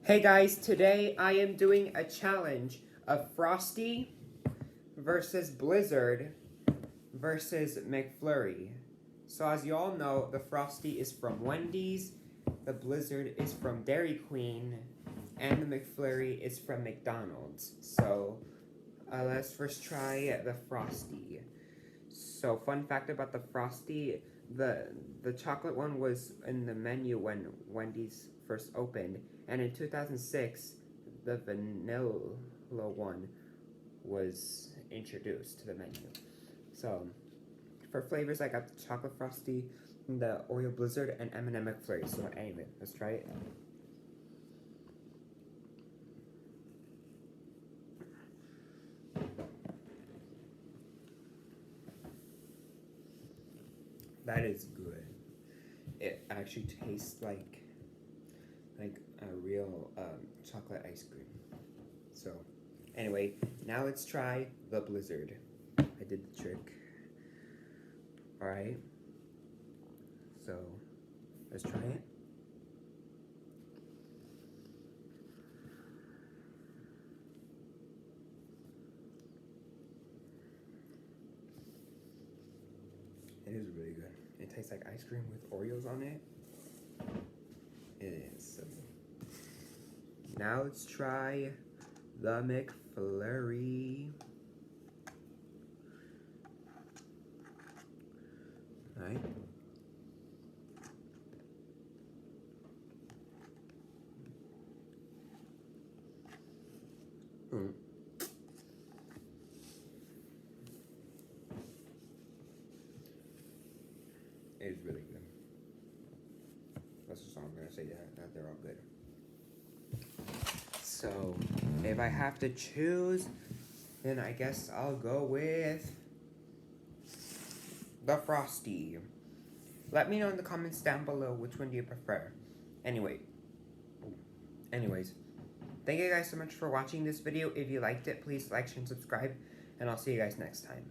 Hey guys, today I am doing a challenge of Frosty versus Blizzard versus McFlurry. So as you all know, the Frosty is from Wendy's, the Blizzard is from Dairy Queen, and the McFlurry is from McDonald's. So let's first try the Frosty. So fun fact about the Frosty, the chocolate one was in the menu when Wendy's first opened, and in 2006 the vanilla one was introduced to the menu. So for flavors, I got the chocolate Frosty, the Oreo Blizzard, and M&M McFlurry. So anyway, let's try it. That is good. It actually tastes like a real chocolate ice cream. So anyway, now let's try the Blizzard. I did the trick. Alright. So let's try it. It is really good. It tastes like ice cream with Oreos on it. It is. Now let's try the McFlurry. Alright. It is really good. That's just all I'm gonna say, that they're all good. So, if I have to choose, then I guess I'll go with the Frosty. Let me know in the comments down below which one do you prefer. Anyways, thank you guys so much for watching this video. If you liked it, please like, share, and subscribe, and I'll see you guys next time.